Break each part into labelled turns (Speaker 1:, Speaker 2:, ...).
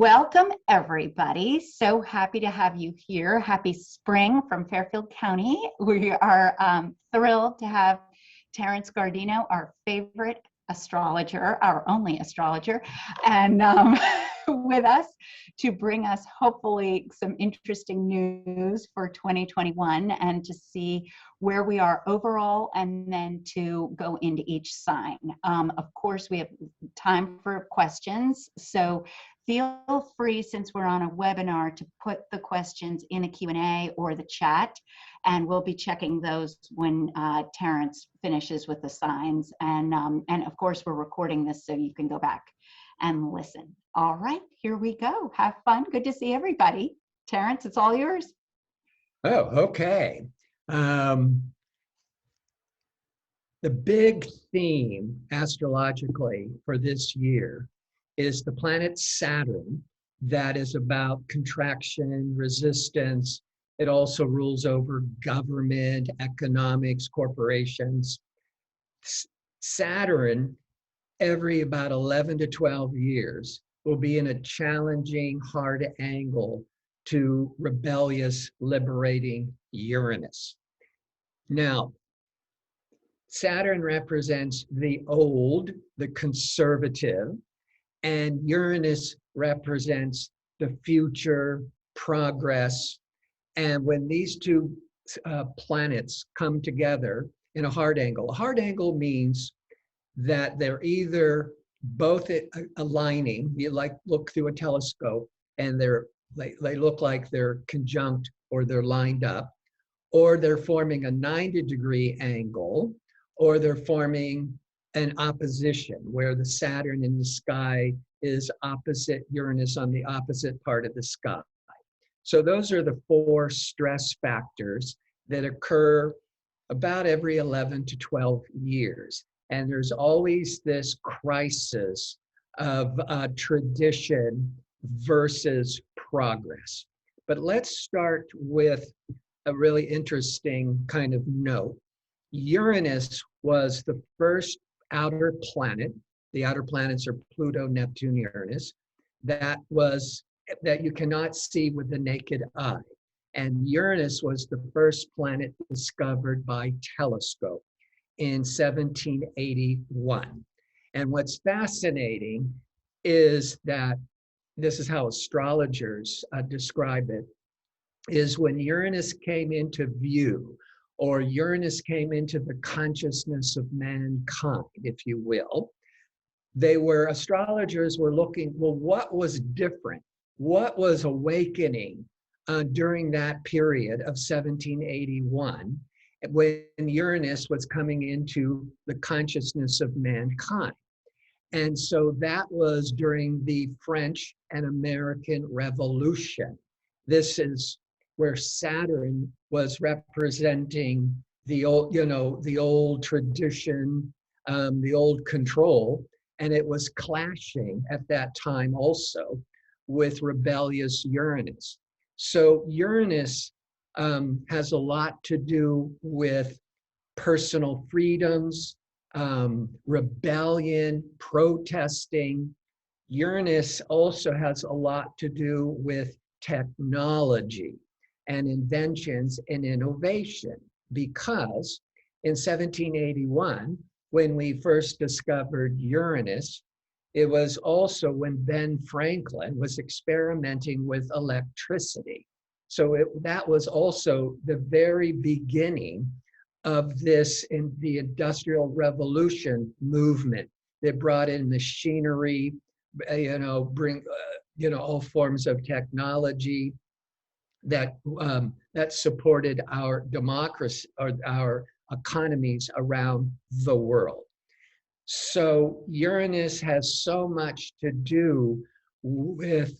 Speaker 1: Welcome, everybody. So happy to have you here. Happy spring from Fairfield County. We are thrilled to have Terence Guardino, our favorite astrologer, our only astrologer, and with us to bring us hopefully some interesting news for 2021 and to see where we are overall and then to go into each sign. Of course, we have time for questions. So feel free, since we're on a webinar, to put the questions in a Q&A or the chat, and we'll be checking those when Terence finishes with the signs. And of course, we're recording this so you can go back and listen. All right, here we go. Have fun. Good to see everybody. Terence, it's all yours.
Speaker 2: Oh, okay. The big theme astrologically for this year is the planet Saturn, that is about contraction, resistance. It also rules over government, economics, corporations. Saturn, every about 11 to 12 years, will be in a challenging, hard angle to rebellious, liberating Uranus. Now, Saturn represents the old, the conservative, and Uranus represents the future, progress. And when these two planets come together in a hard angle means that they're either both aligning, you like look through a telescope and they look like they're conjunct or they're lined up, or they're forming a 90-degree angle, or they're forming an opposition where the Saturn in the sky is opposite Uranus on the opposite part of the sky. So those are the four stress factors that occur about every 11 to 12 years. And there's always this crisis of tradition versus progress. But let's start with a really interesting kind of note. Uranus was the first outer planet. The outer planets are Pluto, Neptune, Uranus, that you cannot see with the naked eye. And Uranus was the first planet discovered by telescope in 1781. And what's fascinating is that this is how astrologers describe it, is when Uranus came into view, or Uranus came into the consciousness of mankind, if you will, astrologers were looking, well, what was different? What was awakening during that period of 1781 when Uranus was coming into the consciousness of mankind? And so that was during the French and American Revolution. This is where Saturn was representing the old, the old tradition, the old control, and it was clashing at that time also with rebellious Uranus. So Uranus has a lot to do with personal freedoms, rebellion, protesting. Uranus also has a lot to do with technology and inventions and innovation, because in 1781, when we first discovered Uranus, it was also when Ben Franklin was experimenting with electricity. So that was also the very beginning of this in the Industrial Revolution movement that brought in machinery, bring all forms of technology that supported our democracy or our economies around the world. So Uranus has so much to do with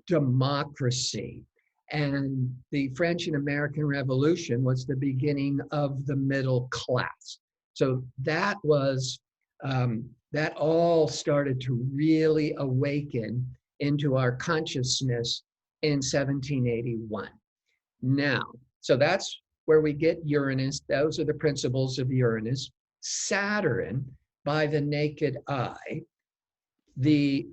Speaker 2: democracy. And the French and American Revolution was the beginning of the middle class. So that was, that all started to really awaken into our consciousness in 1781. Now, so that's where we get Uranus. Those are the principles of Uranus. Saturn, by the naked eye, the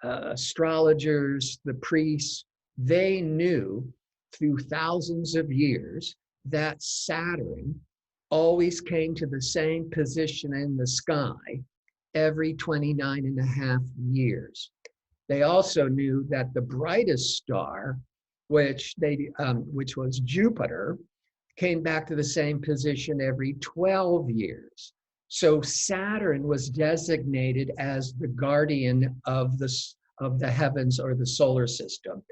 Speaker 2: astrologers, the priests, they knew through thousands of years that Saturn always came to the same position in the sky every 29 and a half years. They also knew that the brightest star, which was Jupiter, came back to the same position every 12 years. So Saturn was designated as the guardian of the heavens or the solar system.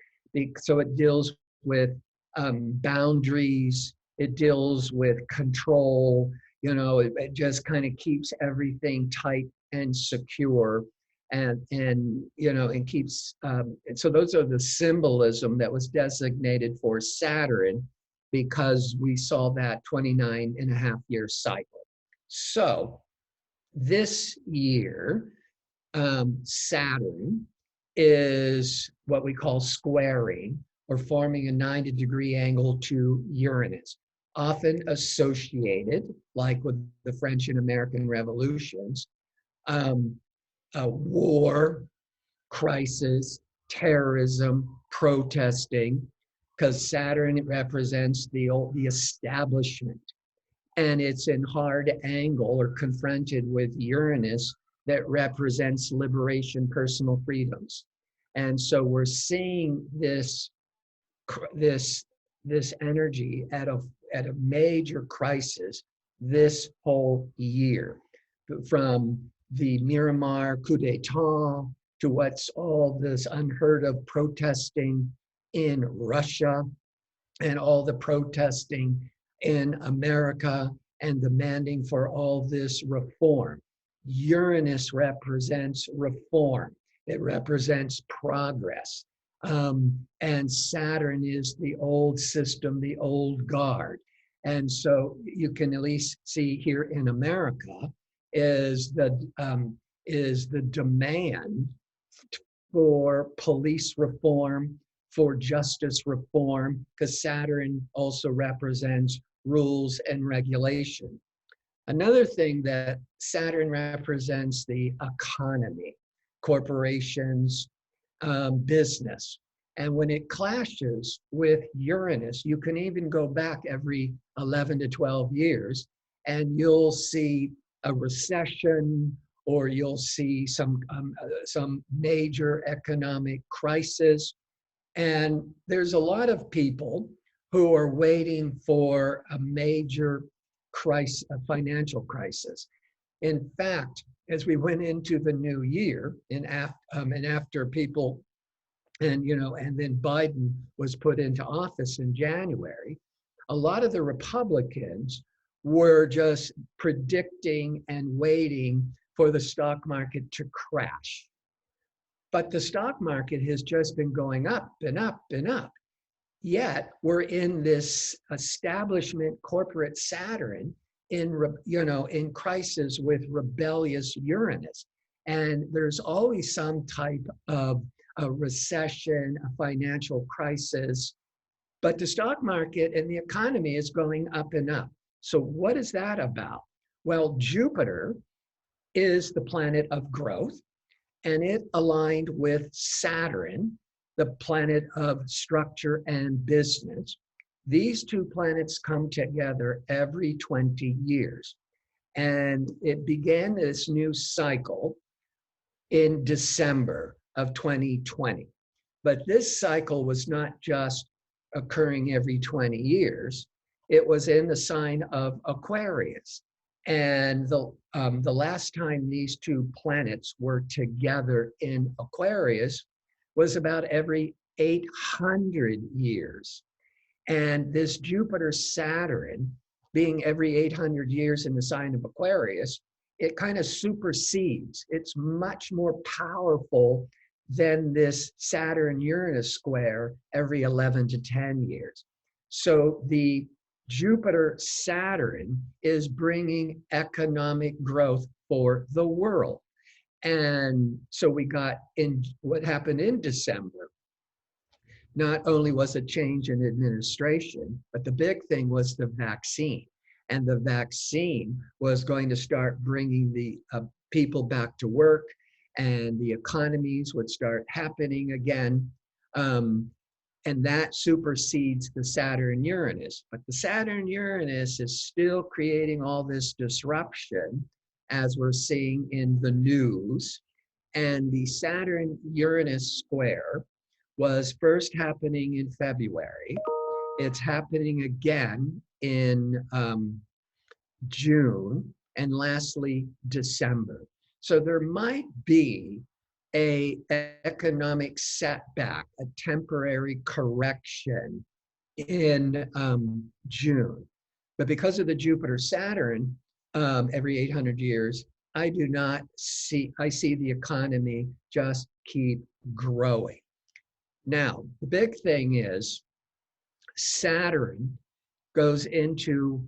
Speaker 2: So it deals with boundaries, it deals with control, it just kind of keeps everything tight and secure, and keeps, and so those are the symbolism that was designated for Saturn, because we saw that 29 and a half year cycle. So this year, Saturn is what we call squaring, or forming a 90-degree angle to Uranus, often associated, like with the French and American revolutions, war, crisis, terrorism, protesting, because Saturn represents the establishment, and it's in hard angle or confronted with Uranus that represents liberation, personal freedoms. And so we're seeing this energy at a major crisis this whole year, from the Miramar coup d'etat to what's all this unheard of protesting in Russia, and all the protesting in America, and demanding for all this reform. Uranus represents reform. It represents progress. And Saturn is the old system, the old guard. And so you can at least see here in America is the demand for police reform, for justice reform, because Saturn also represents rules and regulation. Another thing that Saturn represents, the economy, corporations, business. And when it clashes with Uranus, you can even go back every 11 to 12 years, and you'll see a recession, or you'll see some major economic crisis. And there's a lot of people who are waiting for a major crisis, a financial crisis. In fact, as we went into the new year, and after people, and then Biden was put into office in January, a lot of the Republicans were just predicting and waiting for the stock market to crash. But the stock market has just been going up and up and up. Yet we're in this establishment corporate Saturn in crisis with rebellious Uranus. And there's always some type of a recession, a financial crisis. But the stock market and the economy is going up and up. So what is that about? Well, Jupiter is the planet of growth, and it aligned with Saturn, the planet of structure and business. These two planets come together every 20 years. And it began this new cycle in December of 2020. But this cycle was not just occurring every 20 years. It was in the sign of Aquarius. And the last time these two planets were together in Aquarius was about every 800 years. And this Jupiter-Saturn, being every 800 years in the sign of Aquarius, it kind of supersedes. It's much more powerful than this Saturn-Uranus square every 11 to 10 years. So the Jupiter-Saturn is bringing economic growth for the world. And so we got in what happened in December. Not only was a change in administration, but the big thing was the vaccine. And the vaccine was going to start bringing the people back to work. and the economies would start happening again. And that supersedes the Saturn Uranus. But the Saturn Uranus is still creating all this disruption, as we're seeing in the news. And the Saturn Uranus square was first happening in February. It's happening again in June, and lastly, December. So there might be a economic setback, a temporary correction in June. But because of the Jupiter Saturn, every 800 years, I see the economy just keep growing. Now, the big thing is Saturn goes into,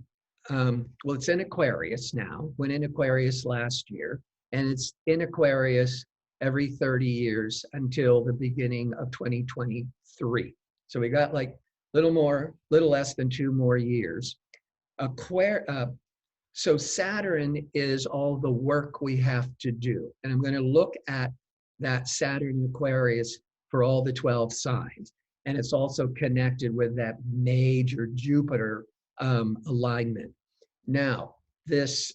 Speaker 2: well, it's in Aquarius now, went in Aquarius last year, and it's in Aquarius every 30 years until the beginning of 2023. So we got like little less than 2 more years. So Saturn is all the work we have to do. And I'm going to look at that Saturn Aquarius for all the 12 signs. And it's also connected with that major Jupiter alignment. Now, this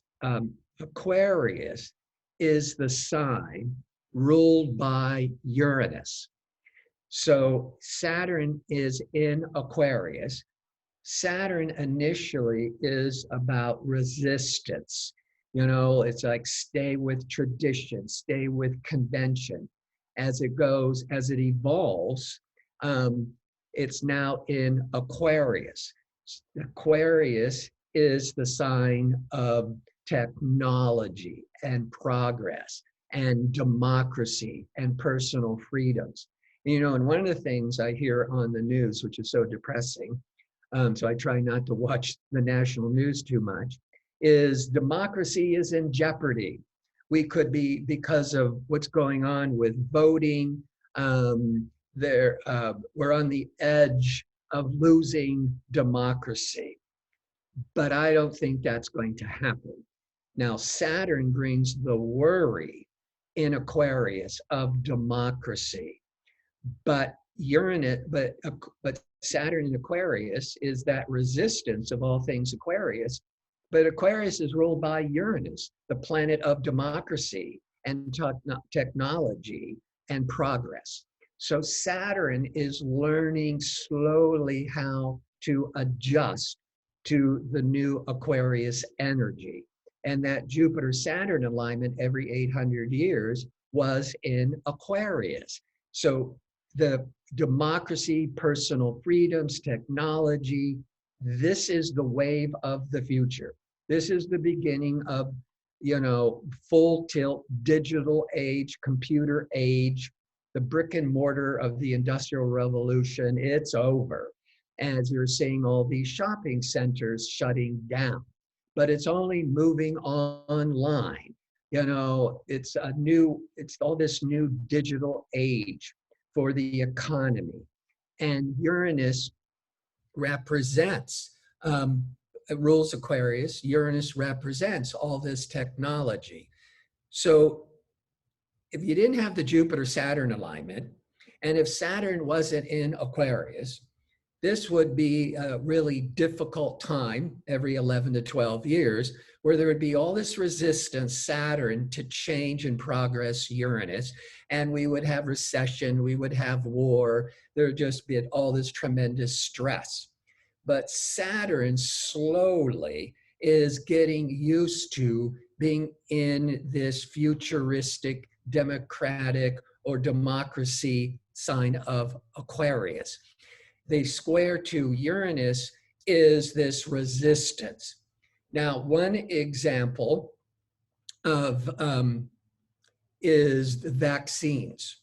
Speaker 2: Aquarius is the sign ruled by Uranus. So Saturn is in Aquarius. Saturn initially is about resistance. You know, it's like stay with tradition, stay with convention. As it evolves, it's now in Aquarius. Aquarius is the sign of technology and progress and democracy and personal freedoms. You know, and one of the things I hear on the news, which is so depressing, so I try not to watch the national news too much, is democracy is in jeopardy. We could be, because of what's going on with voting, we're on the edge of losing democracy. But I don't think that's going to happen. Now, Saturn brings the worry in Aquarius of democracy, but Saturn in Aquarius is that resistance of all things Aquarius. But Aquarius is ruled by Uranus, the planet of democracy and technology and progress. So Saturn is learning slowly how to adjust to the new Aquarius energy. And that Jupiter-Saturn alignment every 800 years was in Aquarius. So the democracy, personal freedoms, technology, this is the wave of the future. This is the beginning of, you know, full tilt, digital age, computer age, the brick and mortar of the Industrial Revolution. It's over. As you're seeing all these shopping centers shutting down, but it's only moving online. You know, it's all this new digital age for the economy. And Uranus represents, rules Aquarius, Uranus represents all this technology. So if you didn't have the Jupiter-Saturn alignment, and if Saturn wasn't in Aquarius, this would be a really difficult time every 11 to 12 years, where there would be all this resistance, Saturn, to change and progress Uranus, and we would have recession, we would have war, there would just be all this tremendous stress. But Saturn slowly is getting used to being in this futuristic, democratic, or democracy sign of Aquarius. The square to Uranus is this resistance. Now, one example of is the vaccines.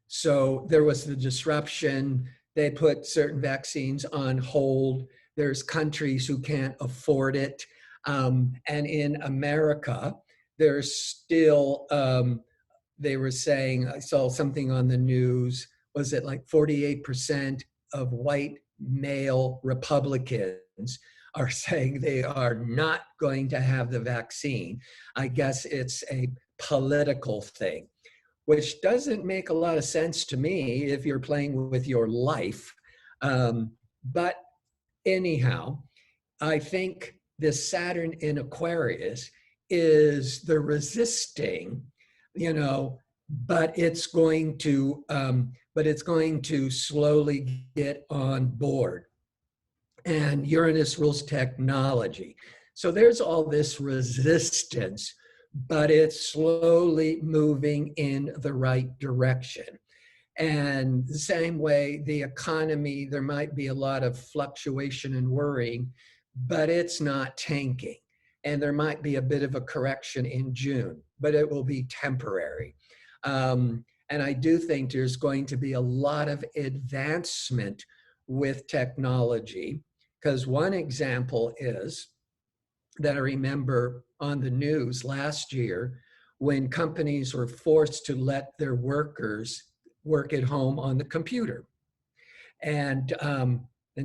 Speaker 2: So there was the disruption. They put certain vaccines on hold. There's countries who can't afford it. And in America, there's still, they were saying, I saw something on the news, was it like 48% of white male Republicans are saying they are not going to have the vaccine. I guess it's a political thing. which doesn't make a lot of sense to me if you're playing with your life. But anyhow, I think this Saturn in Aquarius is the resisting, you know, but it's going to slowly get on board. And Uranus rules technology. So there's all this resistance, but it's slowly moving in the right direction. And the same way, the economy, there might be a lot of fluctuation and worrying, but it's not tanking. And there might be a bit of a correction in June, but it will be temporary. And I do think there's going to be a lot of advancement with technology, because one example is that I remember on the news last year when companies were forced to let their workers work at home on the computer. And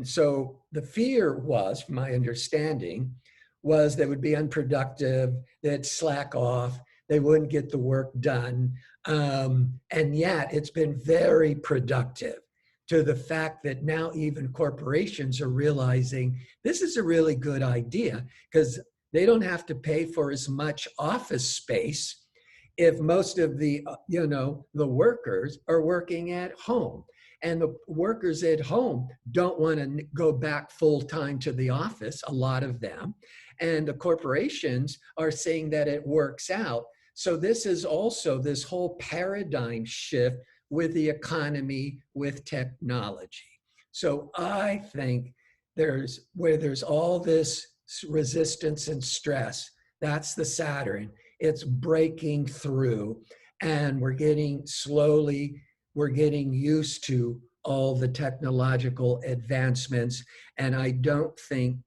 Speaker 2: so the fear was, from my understanding, was they would be unproductive, they'd slack off, they wouldn't get the work done. And yet it's been very productive, to the fact that now even corporations are realizing this is a really good idea, because they don't have to pay for as much office space if most of the the workers are working at home. And the workers at home don't want to go back full time to the office, a lot of them. And the corporations are saying that it works out. So this is also this whole paradigm shift with the economy, with technology. So I think where there's all this resistance and stress, that's the Saturn. It's breaking through, and we're getting used to all the technological advancements. And I don't think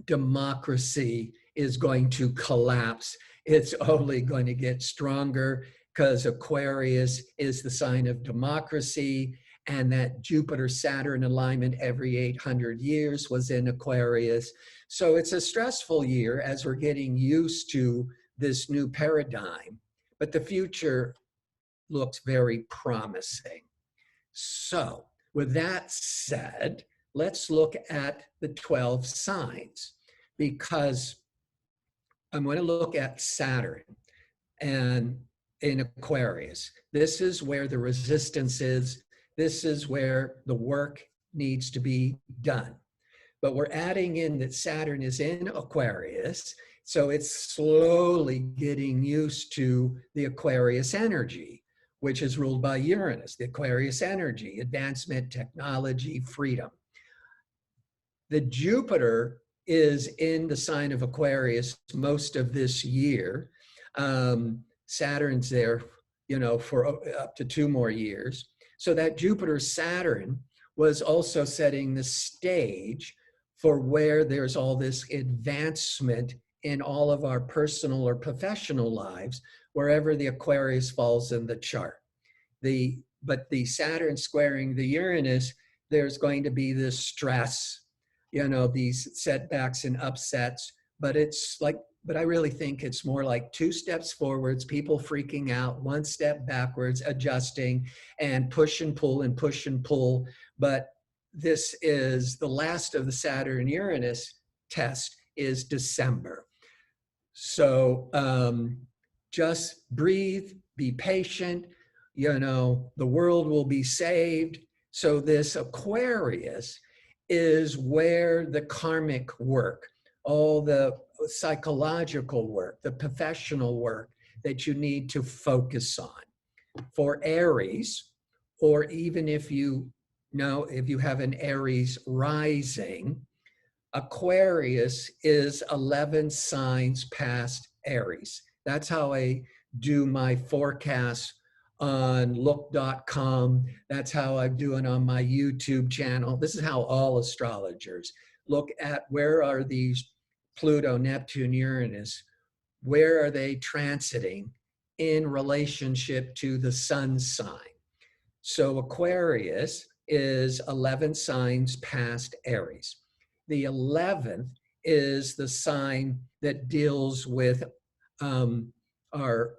Speaker 2: democracy is going to collapse. It's only going to get stronger, because Aquarius is the sign of democracy, and that Jupiter-Saturn alignment every 800 years was in Aquarius. So it's a stressful year as we're getting used to this new paradigm, but the future looks very promising. So with that said, let's look at the 12 signs, because I'm going to look at Saturn and in Aquarius. This is where the resistance is. This is where the work needs to be done. But we're adding in that Saturn is in Aquarius, so it's slowly getting used to the Aquarius energy, which is ruled by Uranus, the Aquarius energy, advancement, technology, freedom. The Jupiter is in the sign of Aquarius most of this year. Saturn's there, for up to 2 more years. So that Jupiter-Saturn was also setting the stage for where there's all this advancement in all of our personal or professional lives, wherever the Aquarius falls in the chart. But the Saturn squaring the Uranus, there's going to be this stress, these setbacks and upsets, but I really think it's more like 2 steps forwards, people freaking out, 1 step backwards, adjusting, and push and pull and push and pull. But this is the last of the Saturn-Uranus test is December. So just breathe, be patient, the world will be saved. So this Aquarius is where the karmic work, all the psychological work, the professional work that you need to focus on. For Aries, or even if you have an Aries rising, Aquarius is 11 signs past Aries. That's how I do my forecast on look.com. That's how I'm doing on my YouTube channel. This is how all astrologers look at where are these Pluto, Neptune, Uranus, where are they transiting in relationship to the sun sign. So Aquarius is 11 signs past Aries. The 11th is the sign that deals with our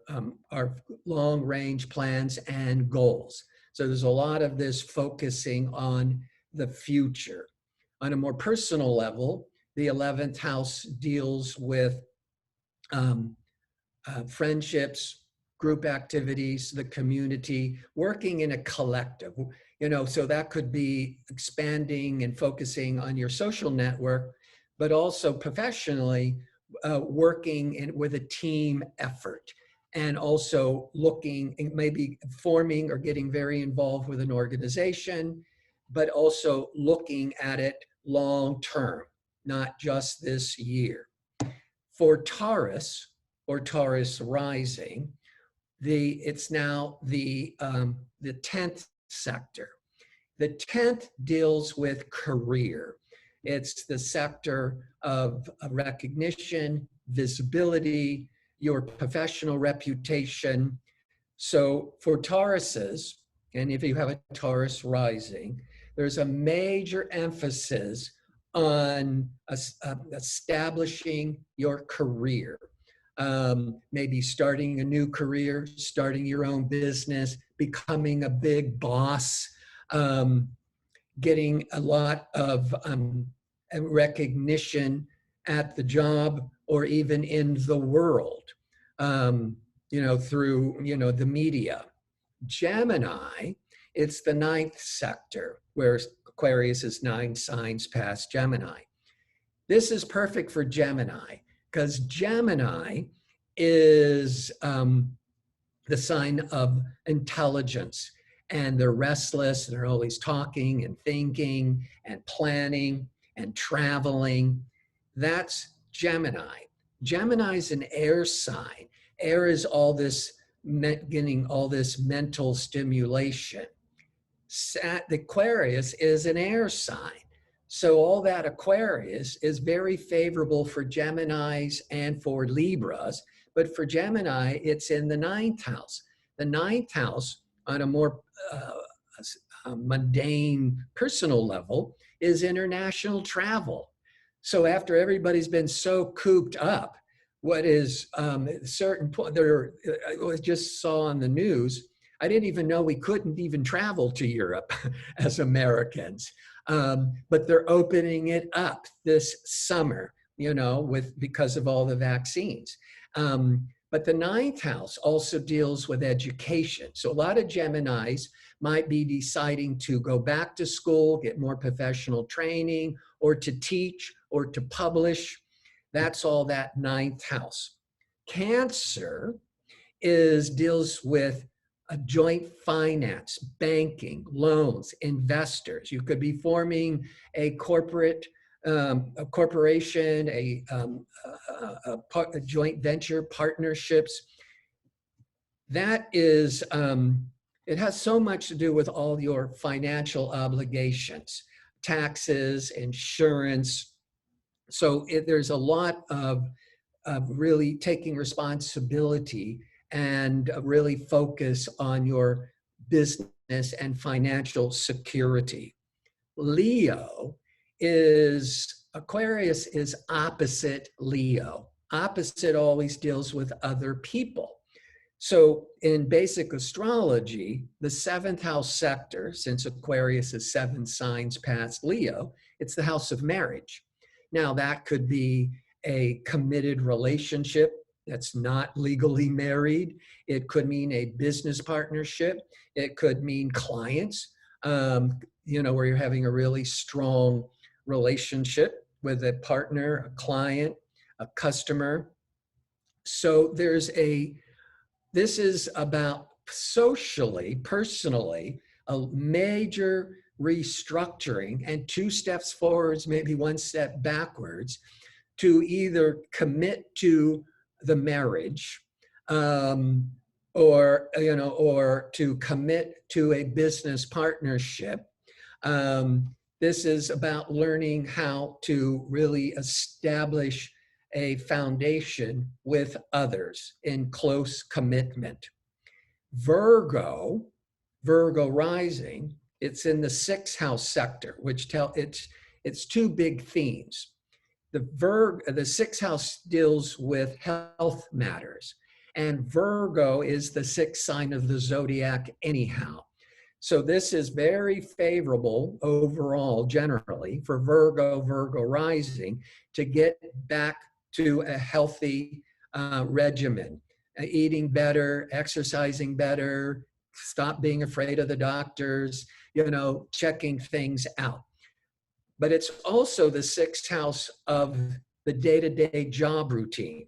Speaker 2: long range plans and goals. So there's a lot of this focusing on the future. On a more personal level, the 11th house deals with um, friendships, group activities, the community, working in a collective. So that could be expanding and focusing on your social network, but also professionally working with a team effort, and also looking and maybe forming or getting very involved with an organization, but also looking at it long term, not just this year. For Taurus or Taurus rising, it's now the 10th sector. The 10th deals with career. It's the sector of recognition, visibility, your professional reputation. So for Tauruses, and if you have a Taurus rising, there's a major emphasis on establishing your career. Maybe starting a new career, starting your own business, becoming a big boss, getting a lot of recognition at the job or even in the world, through, the media. Gemini, it's the 9th sector, where Aquarius is 9 signs past Gemini. This is perfect for Gemini because Gemini is the sign of intelligence, and they're restless. They're always talking and thinking and planning and traveling. That's Gemini. Gemini is an air sign. Air is all this, getting all this mental stimulation. The Aquarius is an air sign. So all that Aquarius is very favorable for Geminis and for Libras, but for Gemini, it's in the 9th house. The 9th house, on a more mundane personal level, is international travel. So after everybody's been so cooped up, what is certain point, I just saw on the news, I didn't even know we couldn't even travel to Europe as Americans. But they're opening it up this summer, because of all the vaccines. But the 9th house also deals with education. So a lot of Geminis might be deciding to go back to school, get more professional training, or to teach, or to publish. That's all that 9th house. Cancer deals with a joint finance, banking, loans, investors. You could be forming a corporation, a joint venture, partnerships. That is, it has so much to do with all your financial obligations, taxes, insurance. So there's a lot of really taking responsibility and really focus on your business and financial security. Aquarius is opposite Leo. Opposite always deals with other people. So in basic astrology, the 7th house sector, since Aquarius is 7 signs past Leo, it's the house of marriage. Now that could be a committed relationship that's not legally married. It could mean a business partnership. It could mean clients, where you're having a really strong relationship with a partner, a client, a customer. So this is about socially, personally, a major restructuring and 2 steps forwards, maybe 1 step backwards, to either commit to the marriage, or to commit to a business partnership. This is about learning how to really establish a foundation with others in close commitment. Virgo rising, it's in the 6th house sector, which it's 2 big themes. The 6th house deals with health matters. And Virgo is the sixth sign of the zodiac anyhow. So this is very favorable overall, generally, for Virgo rising to get back to a healthy regimen, eating better, exercising better, stop being afraid of the doctors, checking things out. But it's also the sixth house of the day-to-day job routine.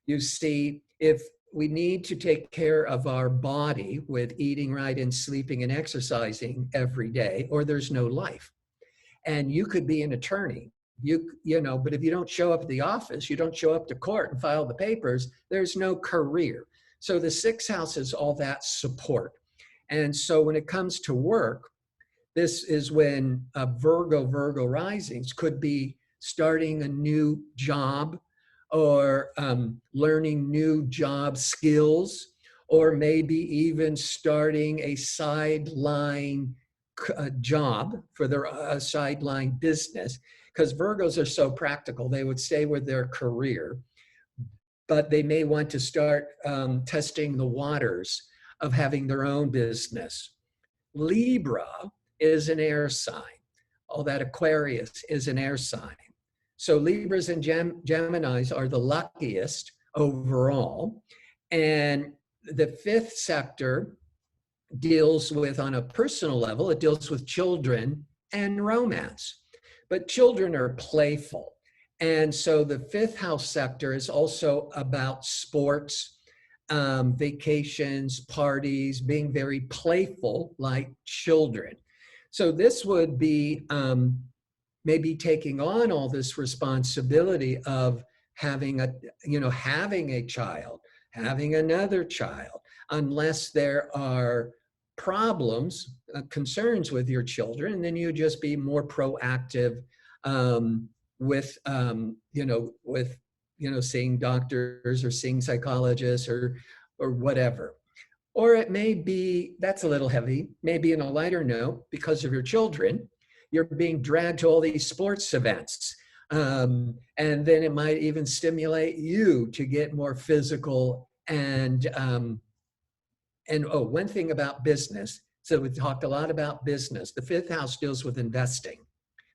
Speaker 2: You see, if we need to take care of our body with eating right and sleeping and exercising every day, or there's no life. And you could be an attorney, but if you don't show up at the office, you don't show up to court and file the papers, there's no career. So the sixth house is all that support. And so when it comes to work, this is when Virgo risings could be starting a new job, or learning new job skills, or maybe even starting a sideline job for their sideline business, because Virgos are so practical. They would stay with their career, but they may want to start testing the waters of having their own business. Libra is an air sign. All that Aquarius is an air sign. So Libras and Geminis are the luckiest overall. And the fifth sector deals with, on a personal level, it deals with children and romance. But children are playful. And so the fifth house sector is also about sports, vacations, parties, being very playful like children. So this would be maybe taking on all this responsibility of having a child, having another child, unless there are problems, concerns with your children, and then you just be more proactive with seeing doctors or seeing psychologists or whatever. Or it may be, that's a little heavy, maybe in a lighter note, because of your children, you're being dragged to all these sports events. And then it might even stimulate you to get more physical. And one thing about business, so we talked a lot about business. The fifth house deals with investing,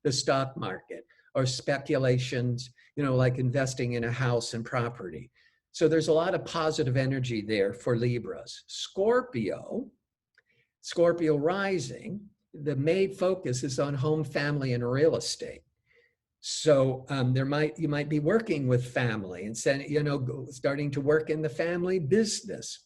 Speaker 2: the stock market, or speculations, like investing in a house and property. So there's a lot of positive energy there for Libras. Scorpio rising, the main focus is on home, family, and real estate. So you might be working with family and starting to work in the family business,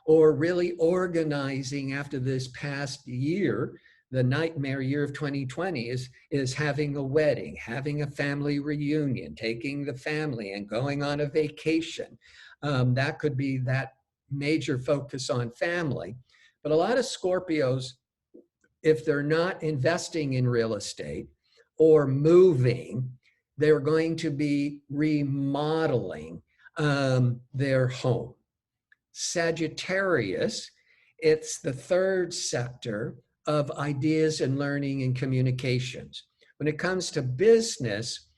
Speaker 2: or really organizing after this past year. The nightmare year of 2020 is having a wedding, having a family reunion, taking the family and going on a vacation. That could be that major focus on family. But a lot of Scorpios, if they're not investing in real estate or moving, they're going to be remodeling their home. Sagittarius, it's the third sector of ideas and learning and communications. When it comes to business,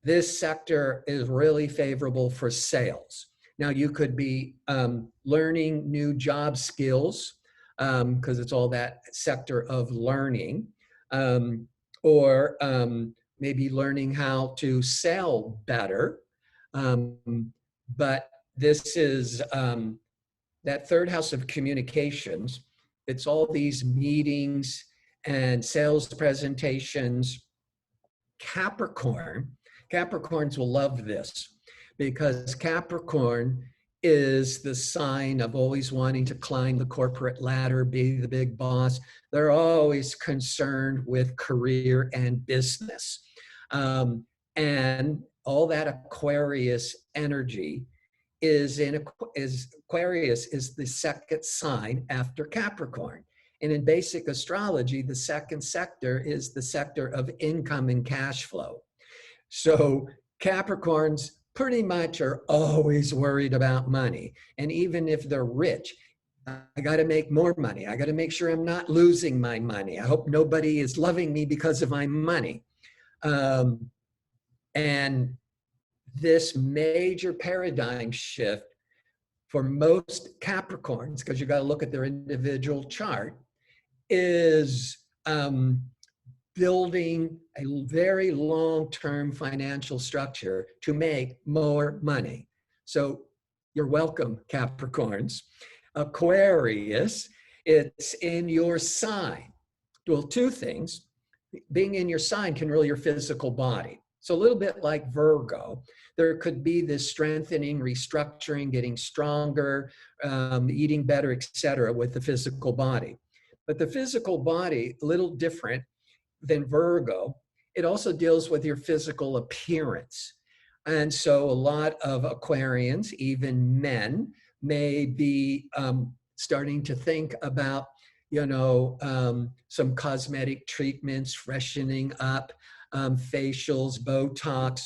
Speaker 2: this sector is really favorable for sales. Now, you could be learning new job skills, because it's all that sector of learning, or maybe learning how to sell better. But this is that third house of communications. It's all these meetings and sales presentations. Capricorns will love this, because Capricorn is the sign of always wanting to climb the corporate ladder, be the big boss. They're always concerned with career and business. And all that Aquarius energy is Aquarius is the second sign after Capricorn. And in basic astrology, the second sector is the sector of income and cash flow. So Capricorns pretty much are always worried about money. And even if they're rich, I got to make more money. I got to make sure I'm not losing my money. I hope nobody is loving me because of my money. And this major paradigm shift for most Capricorns, because you got to look at their individual chart, is building a very long-term financial structure to make more money. So you're welcome, Capricorns. Aquarius, it's in your sign. Well, two things. Being in your sign can rule your physical body. So a little bit like Virgo, there could be this strengthening, restructuring, getting stronger, eating better, etc., with the physical body. But the physical body, a little different than Virgo, it also deals with your physical appearance. And so a lot of Aquarians, even men, may be starting to think about, some cosmetic treatments, freshening up, facials, Botox,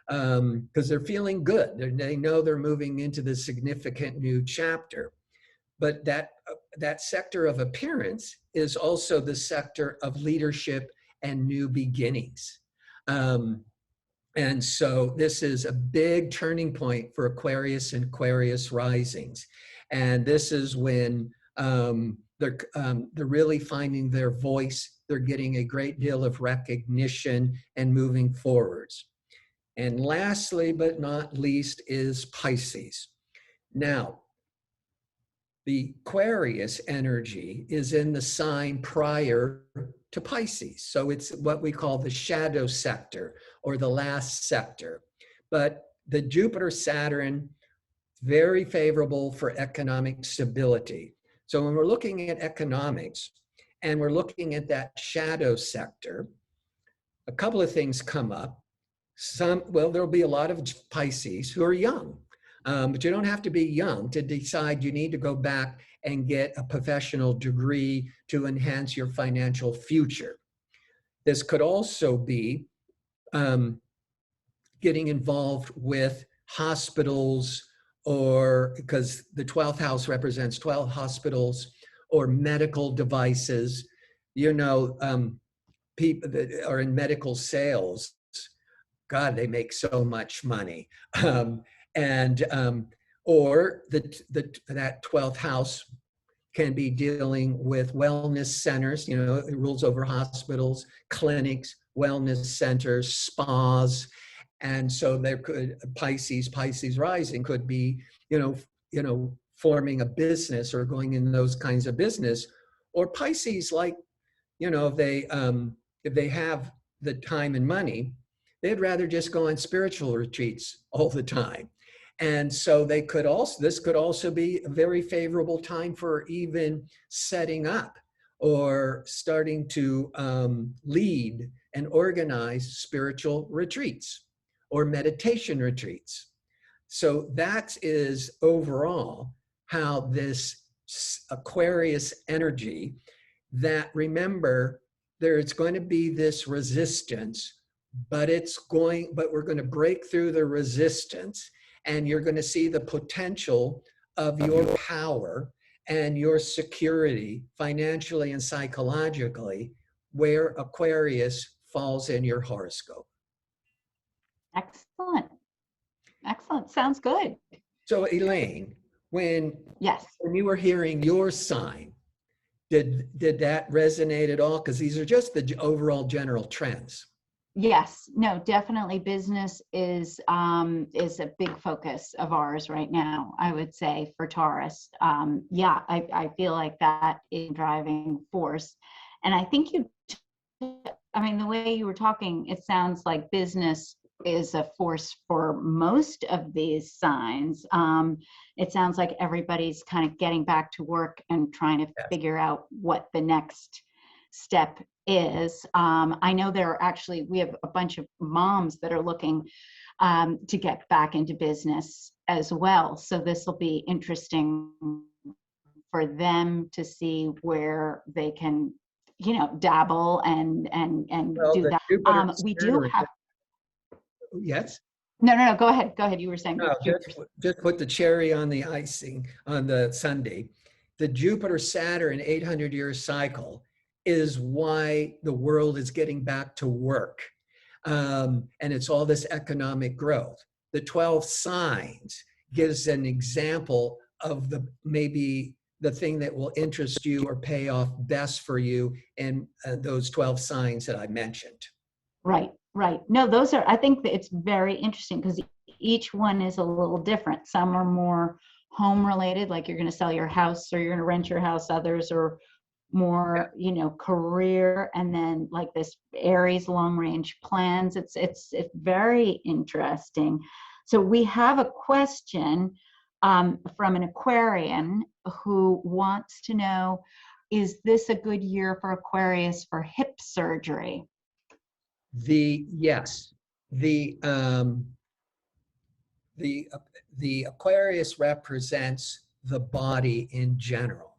Speaker 2: because they're feeling good. They know they're moving into this significant new chapter. But that sector of appearance is also the sector of leadership and new beginnings. And so this is a big turning point for Aquarius and Aquarius risings. And this is when they're really finding their voice. They're getting a great deal of recognition and moving forwards. And lastly, but not least, is Pisces. Now, the Aquarius energy is in the sign prior to Pisces. So it's what we call the shadow sector or the last sector. But the Jupiter-Saturn, very favorable for economic stability. So when we're looking at economics and we're looking at that shadow sector, a couple of things come up. There'll be a lot of Pisces who are young. But you don't have to be young to decide you need to go back and get a professional degree to enhance your financial future. This could also be getting involved with hospitals, or because the 12th house represents 12 hospitals or medical devices. People that are in medical sales, God, they make so much money. Or that 12th house can be dealing with wellness centers, it rules over hospitals, clinics, wellness centers, spas. And so there could, Pisces rising could be, forming a business or going in those kinds of business. Or Pisces, like, if they have the time and money, they'd rather just go on spiritual retreats all the time. And so this could also be a very favorable time for even setting up or starting to lead and organize spiritual retreats or meditation retreats. So that is overall how this Aquarius energy, that, remember, there's going to be this resistance, but we're going to break through the resistance, and you're going to see the potential of your power and your security financially and psychologically, where Aquarius falls in your horoscope.
Speaker 1: Excellent. Excellent. Sounds good.
Speaker 2: So Elaine, when
Speaker 1: Yes.
Speaker 2: you were hearing your sign, did that resonate at all? Because these are just the overall general trends.
Speaker 1: Yes, no, definitely business is a big focus of ours right now, I would say, for Taurus. I feel like that is a driving force. And I think the way you were talking, it sounds like business is a force for most of these signs. It sounds like everybody's kind of getting back to work and trying to figure out what the next step is. I know we have a bunch of moms that are looking to get back into business as well. So this will be interesting for them to see where they can, dabble and do that. We do have.
Speaker 2: Yes.
Speaker 1: No. Go ahead. You were saying.
Speaker 2: No, just put the cherry on the icing on the sundae. The Jupiter-Saturn 800-year cycle is why the world is getting back to work. And it's all this economic growth. The 12 signs gives an example of the maybe the thing that will interest you or pay off best for you in those 12 signs that I mentioned.
Speaker 1: Right, right. No, those are, I think that it's very interesting because each one is a little different. Some are more home related, like you're going to sell your house or you're going to rent your house. Others are more, you know, career, and then like this Aries long range plans. It's very interesting. So we have a question from an Aquarian who wants to know, is this a good year for Aquarius for hip surgery?
Speaker 2: Yes, the um, the the Aquarius represents the body in general.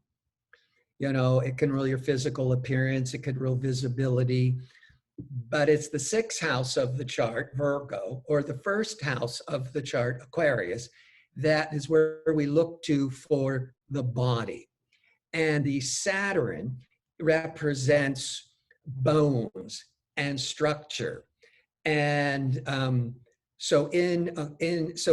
Speaker 2: You know, it can rule your physical appearance, it could rule visibility, but it's the sixth house of the chart, Virgo, or the first house of the chart, Aquarius, that is where we look to for the body. And the Saturn represents bones and structure. And so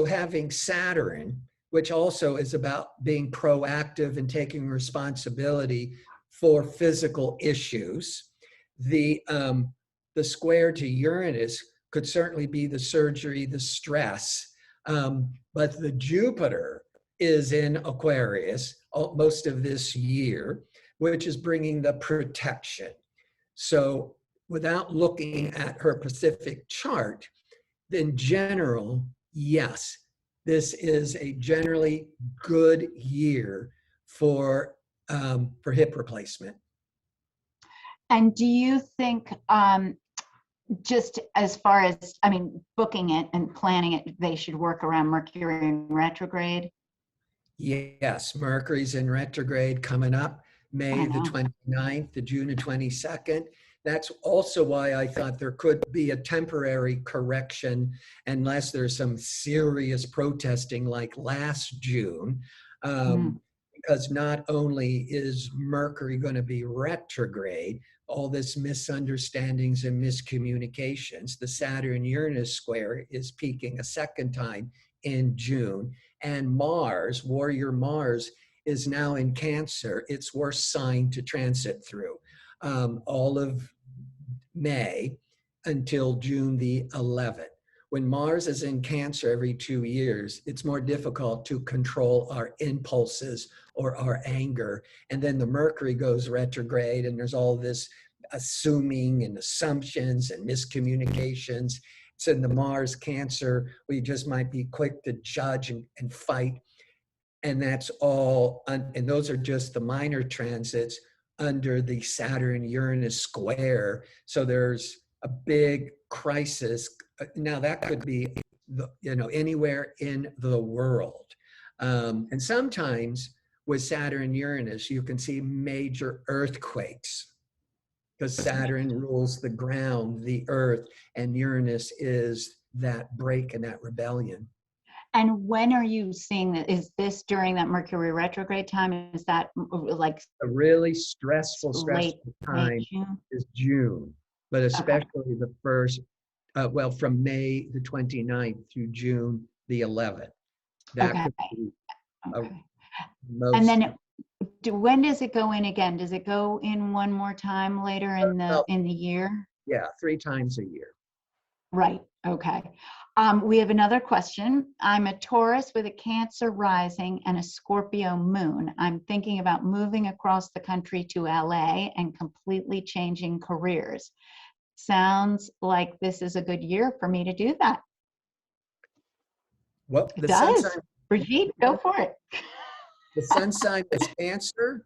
Speaker 2: having Saturn, which also is about being proactive and taking responsibility for physical issues, the square to Uranus could certainly be the surgery, the stress, but the Jupiter is in Aquarius most of this year, which is bringing the protection. So without looking at her Pacific chart, in general, yes, this is a generally good year for hip replacement.
Speaker 1: And do you think, just as far as, I mean, booking it and planning it, they should work around Mercury in retrograde?
Speaker 2: Yes, Mercury's in retrograde coming up
Speaker 1: I
Speaker 2: May the
Speaker 1: know.
Speaker 2: 29th to June the 22nd. That's also why I thought there could be a temporary correction unless there's some serious protesting like last June.
Speaker 1: Mm.
Speaker 2: Because not only is Mercury going to be retrograde, all this misunderstandings and miscommunications, the Saturn-Uranus square is peaking a second time in June. And Mars, warrior Mars, is now in Cancer, its worst sign to transit through. All of May until June the 11th. When Mars is in Cancer every 2 years, it's more difficult to control our impulses or our anger. And then the Mercury goes retrograde, and there's all this assuming and assumptions and miscommunications. It's in the Mars Cancer, we just might be quick to judge and fight. And that's all, and those are just the minor transits under the Saturn-Uranus square. So there's a big crisis. Now that could be, anywhere in the world. And sometimes with Saturn-Uranus, you can see major earthquakes because Saturn rules the ground, the earth, and Uranus is that break and that rebellion.
Speaker 1: And when are you seeing that? Is this during that Mercury retrograde time? Is that like
Speaker 2: A really stressful
Speaker 1: late
Speaker 2: time
Speaker 1: May, June?
Speaker 2: is June, but
Speaker 1: Okay.
Speaker 2: especially the first, from May the 29th through June the 11th. That
Speaker 1: Okay.
Speaker 2: could be
Speaker 1: Okay.
Speaker 2: most.
Speaker 1: And then when does it go in again? Does it go in one more time later in the year?
Speaker 2: Yeah, 3 times a year.
Speaker 1: Right. Okay. We have another question. I'm a Taurus with a Cancer rising and a Scorpio moon. I'm thinking about moving across the country to LA and completely changing careers. Sounds like this is a good year for me to do that.
Speaker 2: Well,
Speaker 1: It
Speaker 2: the sun
Speaker 1: does.
Speaker 2: sign,
Speaker 1: Brigitte, go for it.
Speaker 2: the sun sign is Cancer.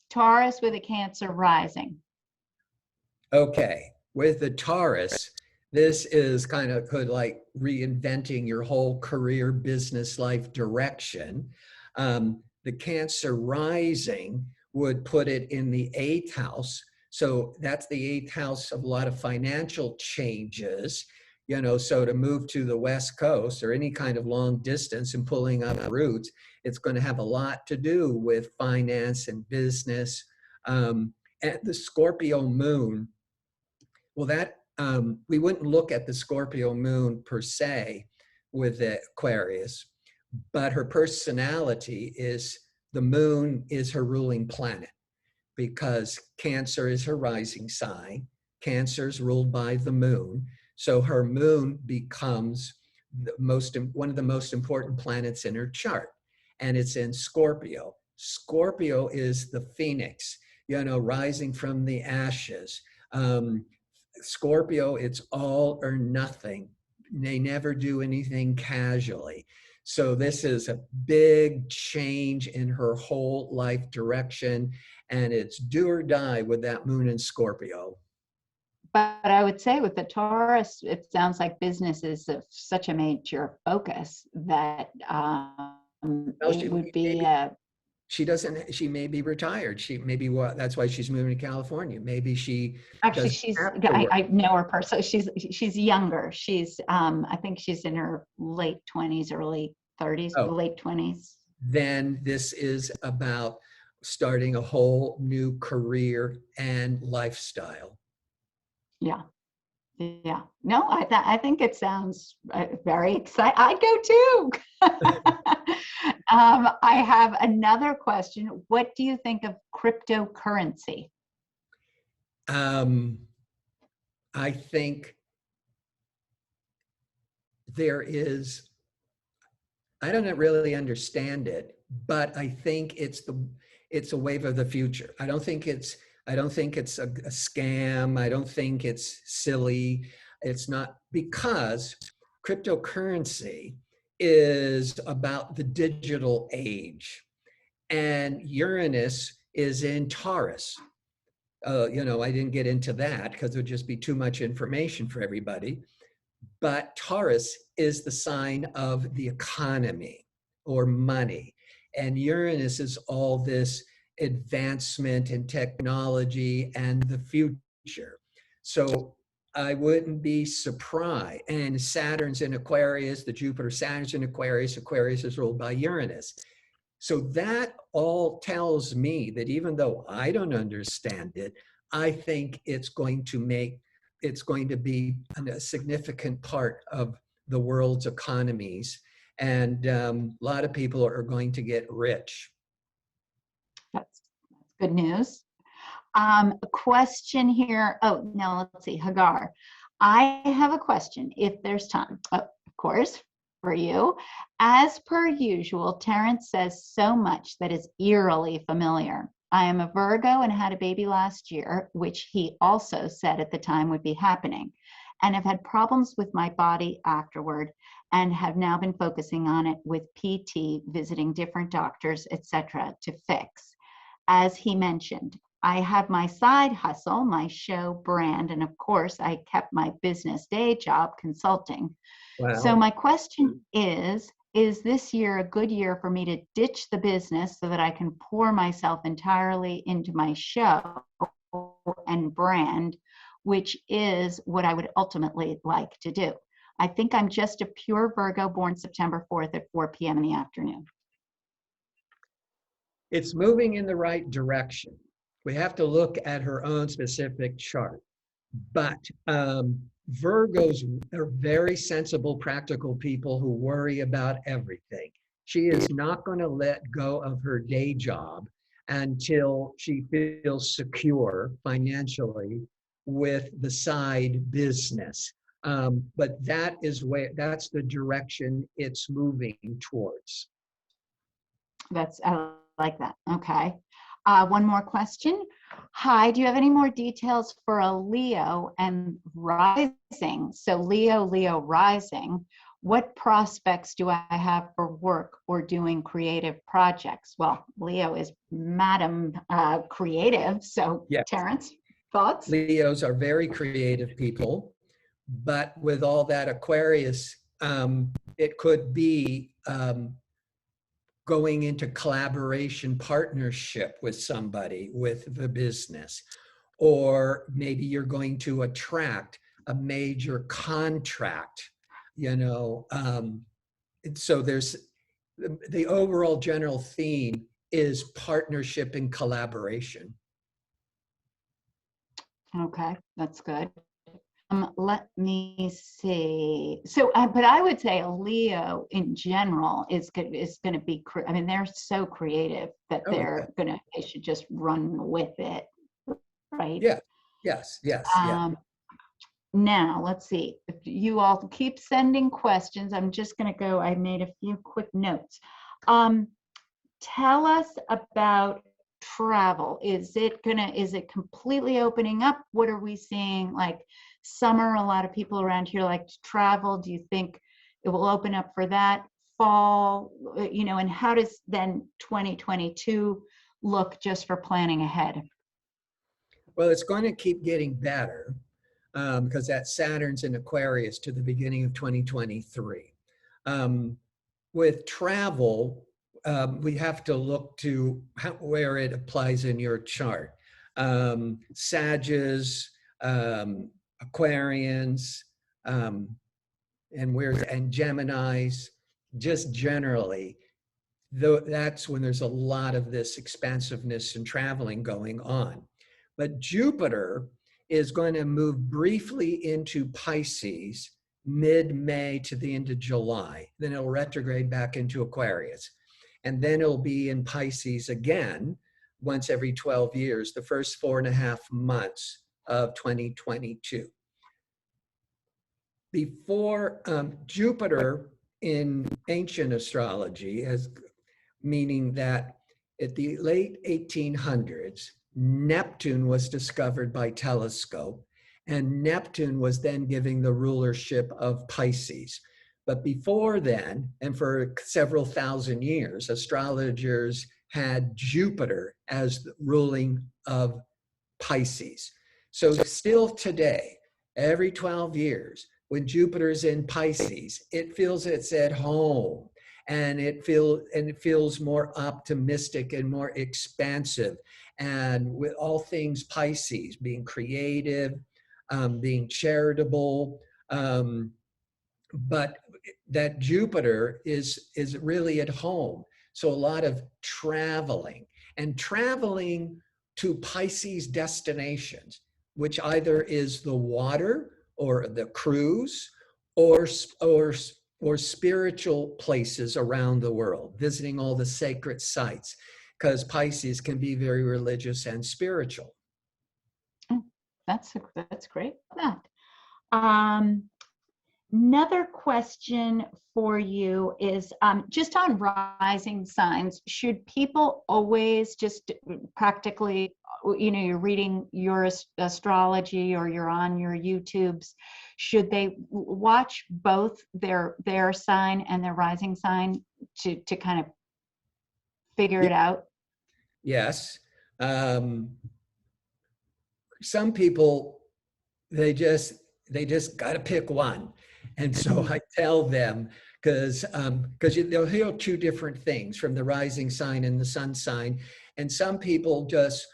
Speaker 1: Taurus with a Cancer rising.
Speaker 2: Okay, with the Taurus, this is kind of could like reinventing your whole career, business life direction. The Cancer rising would put it in the 8th house. So that's the 8th house of a lot of financial changes. So to move to the West Coast or any kind of long distance and pulling up roots, it's going to have a lot to do with finance and business. And the Scorpio moon, well, that we wouldn't look at the Scorpio moon per se with the Aquarius, but her personality is, the moon is her ruling planet, because Cancer is her rising sign. Cancer is ruled by the moon. So her moon becomes one of the most important planets in her chart. And it's in Scorpio. Scorpio is the phoenix, rising from the ashes. Scorpio, it's all or nothing. They never do anything casually. So this is a big change in her whole life direction, and it's do or die with that moon in Scorpio.
Speaker 1: But I would say with the Taurus, it sounds like business is such a major focus that it would be
Speaker 2: she may be retired. That's why she's moving to California. Maybe she
Speaker 1: actually
Speaker 2: doesn't
Speaker 1: she's
Speaker 2: have to work.
Speaker 1: I know her person. She's younger. She's I think she's in her late 20s, early 30s, late 20s.
Speaker 2: Then this is about starting a whole new career and lifestyle.
Speaker 1: Yeah. Yeah. No, I think it sounds very exciting. I'd go too. I have another question. What do you think of cryptocurrency?
Speaker 2: I think I don't really understand it, but I think it's a wave of the future. I don't think it's a scam. I don't think it's silly. It's not, because cryptocurrency is about the digital age, and Uranus is in Taurus. I didn't get into that because it would just be too much information for everybody. But Taurus is the sign of the economy or money. And Uranus is all this advancement in technology and the future. So I wouldn't be surprised. And Saturn's in Aquarius, the Jupiter Saturn's in Aquarius. Aquarius is ruled by Uranus. So that all tells me that even though I don't understand it, I think it's going to be a significant part of the world's economies. And a lot of people are going to get rich.
Speaker 1: That's good news. A question here. Oh, now let's see, Hagar. I have a question, if there's time. Oh, of course, for you. As per usual, Terence says so much that is eerily familiar. I am a Virgo and had a baby last year, which he also said at the time would be happening, and have had problems with my body afterward, and have now been focusing on it with PT, visiting different doctors, etc., to fix. As he mentioned, I have my side hustle, my show brand, and of course, I kept my business day job consulting.
Speaker 2: Wow.
Speaker 1: So my question is this year a good year for me to ditch the business so that I can pour myself entirely into my show and brand, which is what I would ultimately like to do? I think I'm just a pure Virgo born September 4th at 4 p.m. in the afternoon.
Speaker 2: It's moving in the right direction. We have to look at her own specific chart. But Virgos are very sensible, practical people who worry about everything. She is not going to let go of her day job until she feels secure financially with the side business. But that's the direction it's moving towards.
Speaker 1: I like that. Okay. One more question. Hi, do you have any more details for a Leo and rising? So Leo rising, what prospects do I have for work or doing creative projects? Well, Leo is Madam Creative. So yes. Terence, thoughts?
Speaker 2: Leos are very creative people, but with all that Aquarius, it could be going into collaboration partnership with somebody with the business, or maybe you're going to attract a major contract, so there's the overall general theme is partnership and collaboration.
Speaker 1: Okay, that's good. Let me see. So, but I would say a Leo in general is going to be. I mean, they're so creative that
Speaker 2: Oh, yeah.
Speaker 1: they should just run with it, right?
Speaker 2: Yeah. Yes. Yes. Yeah.
Speaker 1: Um, Now, let's see. If you all keep sending questions, I'm just going to go. I made a few quick notes. Tell us about travel. Is it completely opening up? What are we seeing? Like summer, a lot of people around here like to travel. Do you think it will open up for that? Fall, and how does then 2022 look just for planning ahead?
Speaker 2: Well, it's going to keep getting better because that Saturn's in Aquarius to the beginning of 2023. With travel, we have to look to where it applies in your chart. Sages, Aquarians, and Geminis, just generally, though that's when there's a lot of this expansiveness and traveling going on. But Jupiter is going to move briefly into Pisces mid-May to the end of July. Then it'll retrograde back into Aquarius. And then it'll be in Pisces again once every 12 years, the first 4.5 months of 2022. Before Jupiter in ancient astrology, as meaning that at the late 1800s, Neptune was discovered by telescope, and Neptune was then giving the rulership of Pisces. But before then, and for several thousand years, astrologers had Jupiter as the ruling of Pisces. So still today, every 12 years, when Jupiter's in Pisces, it feels it's at home, and it feels more optimistic and more expansive. And with all things Pisces, being creative, being charitable, but that Jupiter is really at home. So a lot of traveling to Pisces destinations, which either is the water or the cruise or spiritual places around the world, visiting all the sacred sites, because Pisces can be very religious and spiritual.
Speaker 1: Oh, that's great. That. Um, Another question for you is just on rising signs. Should people always just practically, you're reading your astrology or you're on your YouTubes, should they watch both their sign and their rising sign to kind of figure it out?
Speaker 2: Yes. Some people, they just got to pick one. And so I tell them, because they'll hear two different things from the rising sign and the sun sign. And some people just,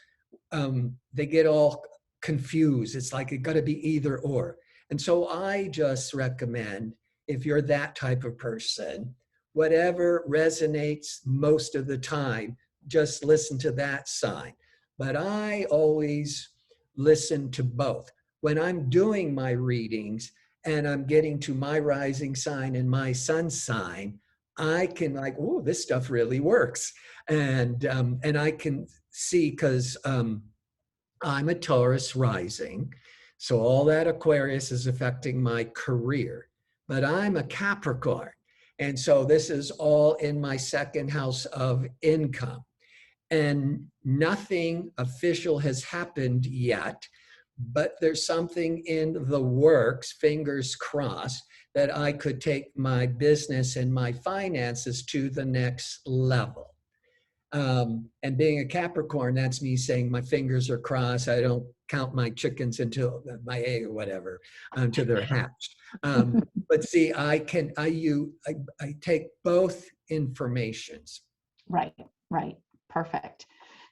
Speaker 2: they get all confused. It's like it got to be either or. And so I just recommend, if you're that type of person, whatever resonates most of the time, just listen to that sign. But I always listen to both. When I'm doing my readings and I'm getting to my rising sign and my sun sign, I can like, oh, this stuff really works. And I can see, because I'm a Taurus rising. So all that Aquarius is affecting my career, but I'm a Capricorn. And so this is all in my second house of income. And nothing official has happened yet, but there's something in the works, fingers crossed, that I could take my business and my finances to the next level. And being a Capricorn, that's me saying my fingers are crossed. I don't count my chickens until my egg or whatever, until they're hatched. But see, I take both informations.
Speaker 1: Right. Perfect.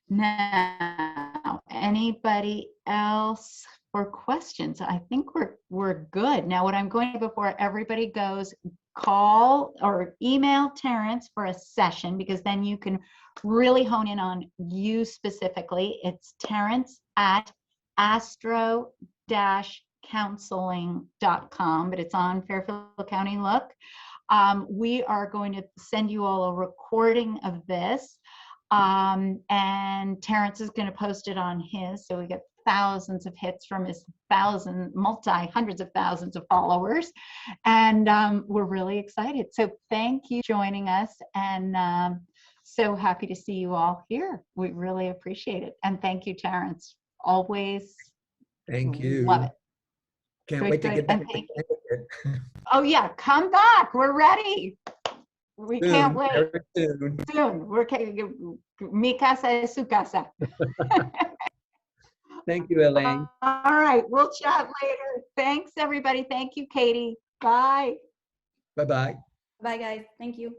Speaker 1: Now, anybody else for questions? I think we're good. Now, what I'm going to, before everybody goes, call or email Terence for a session, because then you can really hone in on you specifically. It's Terence at astro- fairfieldcounseling.com, but it's on Fairfield County Look. We are going to send you all a recording of this. And Terence is going to post it on his, so we get thousands of hits from his hundreds of thousands of followers. And we're really excited. So thank you for joining us, and so happy to see you all here. We really appreciate it. And thank you, Terence. Always
Speaker 2: Thank you.
Speaker 1: love it.
Speaker 2: Can't
Speaker 1: Good,
Speaker 2: wait to
Speaker 1: good.
Speaker 2: get back.
Speaker 1: And thank you. Oh yeah, come back. We're ready. We can't wait.
Speaker 2: Very soon.
Speaker 1: Soon. We're mi casa es su casa.
Speaker 2: Thank you, Elaine.
Speaker 1: All right, we'll chat later. Thanks, everybody. Thank you, Katie. Bye.
Speaker 2: Bye-bye.
Speaker 3: Bye, guys. Thank you.